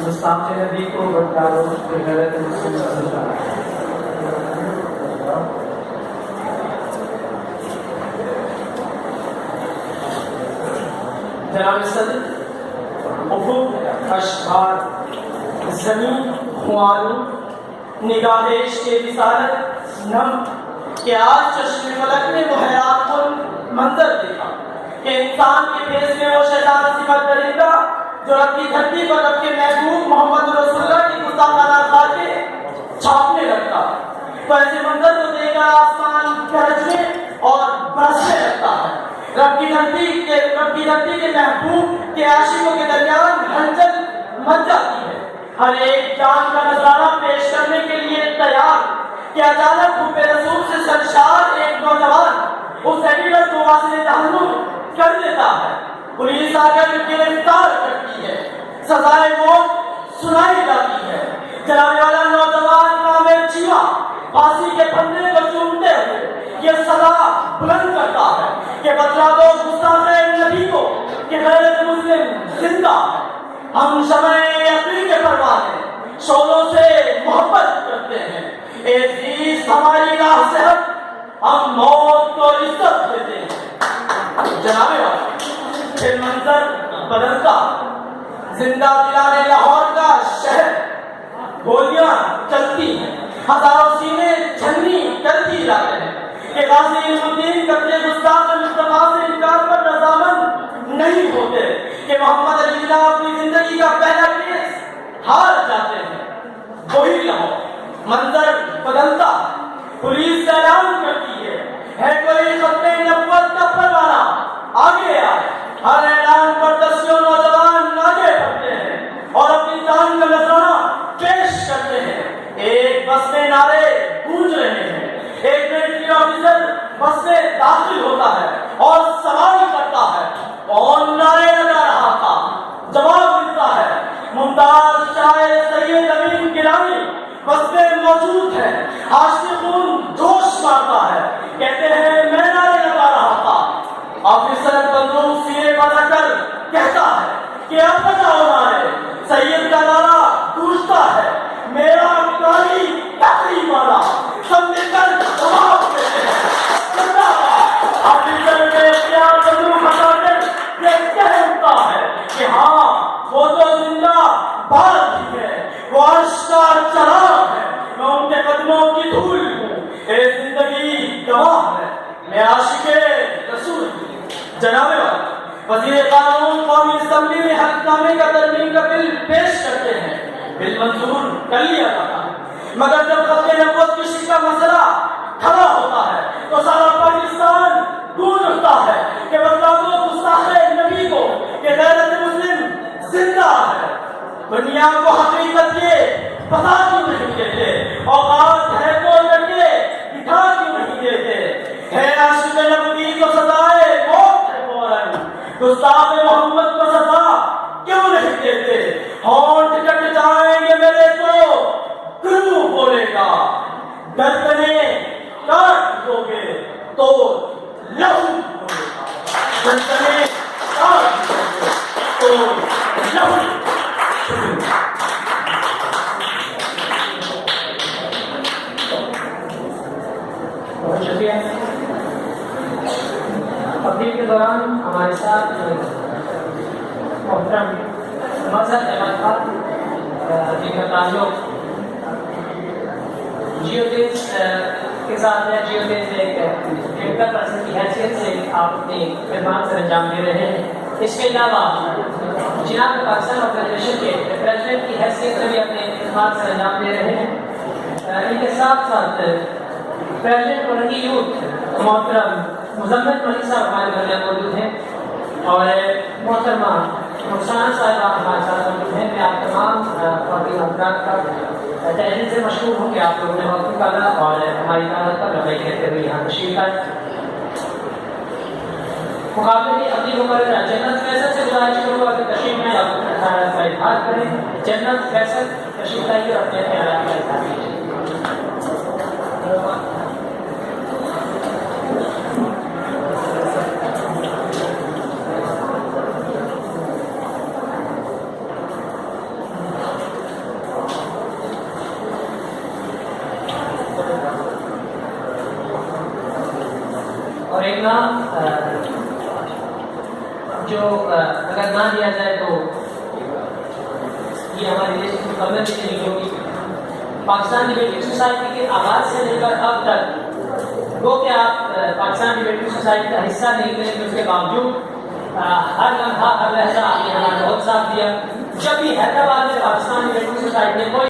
مستعمل نبی کو بتاؤ کہ غلط مسلم صلی اللہ علیہ وسلم. جناب صدر، افق، اشبار، زمین، خوانوں، نگاہ عشق کے وصالت نم کہ آج چشم فلک نے وہ حیران کن منظر دیکھا کہ انسان کے بھیس میں وہ شیطان صفت درندہ جو رب کی دھرتی پر رب کے محبوب محمد رسول اللہ کی گستاخانہ کھا کے چھاپنے لگتا. تو ایسے منظر کو دیکھ کر آسمان گرجنے اور برسنے لگتا ہے. رب کی دھرتی کے محبوب کے عاشقوں کے درمیان ہلچل مچ جاتی ہے. ہر ایک جان کا نظارہ پیش کرنے کے لیے تیار کہ اچانک حب رسول سے سرشار ایک نوجوان اس ایڈیٹر کو واصل جہنم کر دیتا ہے. پولیس آ کر گرفتار کرتی ہے. سزائے موت سنائی جاتی ہے. جلانے والا نوجوان کامل چیوا پھانسی کے پھندے کو چومتے ہوئے یہ سزا بلند کرتا ہے کہ بتلا دو گستاخ نبی کو کہ غیرت مسلم زندہ ہے. ہم شمع یقین کے پروانے شعلوں سے محبت کرتے ہیں. عزیز ہماری راہ سے ہٹ ہم موت کو عزت دیتے ہیں. جناب پھر منظر بدلتا. زندہ دلانے لاہور کا شہر گولیاں چلتی ہیں. ہزاروں سینے چھنی کرتی جاتے ہیں کہ غازی علم الدین قتل گستاخ مصطفیٰ سے انکار پر رضامند نہیں ہوتے کہ محمد علی جناح اپنی زندگی کا پہلا کیس ہار جاتے ہیں. وہی لاہور منظر بدلتا. پولیس اعلان کرتی ہے کوئی ختم نبوت کا پروانہ آگے آئے. ہر اعلان پر دسیوں نوجوان آگے بڑھتے ہیں اور اپنی جان کا نذرانہ پیش کرتے ہیں. ایک بس میں نعرے گونج رہے ہیں. ایک ملٹری آفیسر بس میں داخل ہوتا ہے اور سوال کرتا ہے کون نعرے لگا رہا تھا. جواب ملتا ہے ممتاز شاعر سید امین گیلانی بس میں موجود ہے. عاشق خون جوش مارتا ہے. کہتے ہیں میں نعرے لگا رہا تھا. آفیسر بندوق سینے پر رکھ کر کہتا ہے کہ اب بجاؤ نعرے. سید کا نعرہ گونجتا ہے میرا کالی تقریب والا. سب مل کر جواب دیتے ہیں آفیسر کے اختیار بندوق ہٹا کر یہ کہہ اٹھتا ہے کہ ہاں وہ تو زندہ بات ہی ہے. وہ عرش کا چراغ ہے. میں ان کے قدموں کی دھول ہوں. اے زندگی گواہ ہے میں عاشق رسول ہوں. جناب وزیر قانون قومی اسمبلی میں حلف نامے کا ترمیم کا بل پیش کرتے ہیں. بل منظور کر لیا جاتا ہے مگر جب ختم نبوت کی شک کا مسئلہ کھڑا ہوتا ہے تو سارا پاکستان گونج اٹھتا ہے کہ بتلا دو گستاخ نبی کو کہ غیرت مسلم زندہ ہے. دنیا کو حقیقت یہ بتا کیوں نہیں دیتے؟ اوقات ہے تو لڑکے دکھا کیوں نہیں دیتے؟ ہے عاشق نبی کو سزائے موت ہے فوراً. گستاخ محمد کو سزا کیوں نہیں دیتے؟ ہونٹ کٹ جائیں گے میرے تو کیوں بولے گا؟ گردنے کاٹ دو گے تو لہو بولے گا. گردنے کاٹ دو گے تو لہو. بہت شکریہ. تقریر کے دوران ہمارے ساتھ محترم مظہر احمد خان جن کا تعلق جیو تیز کے ساتھ ہے. جیو تیز ایک ٹیکنیکل پرسن کی حیثیت سے آپ اپنی خدمات سے انجام دے رہے ہیں. اس کے علاوہ جناب پاکستان آرگنائزیشن کے پریزیڈنٹ کی حیثیت سے بھی اپنے خدمات سے انجام دے رہے ہیں. ان کے ساتھ ساتھ پریزیڈنٹ اورنگی یوتھ محترم مزمل ملک صاحب ہمارے گھر میں موجود ہیں اور محترمہ رخسانہ صاحبہ ہمارے ساتھ موجود ہیں. میں آپ تمام خواتین حضرات کا تہہ دل سے مشکور ہوں کہ آپ لوگوں نے وقت نکالا اور ہماری دعوت پر لبیک کہتے ہوئے یہاں تشریف لائے. مقابلے کی اپنی مقررہ جنت فیصل سے گزارش کروں گا کہ تشریف میں اپنا خیالات کا اظہار کریں. جنت فیصل تشریف لائیے اور اپنے خیالات کا اظہار کیجیے. اور ایک نام جو اگر نہ دیا جائے تو یہ ہماری دیش کی مکمل نہیں ہوگی. پاکستان ڈیبیٹنگ سوسائٹی کے آغاز سے لے کر اب تک وہ کہ آپ پاکستان ڈیبیٹنگ سوسائٹی کا حصہ نہیں بنے کہ اس کے باوجود ہر لمحہ ہر لہجہ آپ نے ہمارا بہت ساتھ دیا. جب بھی حیدرآباد میں پاکستان ڈیبیٹنگ سوسائٹی نے کوئی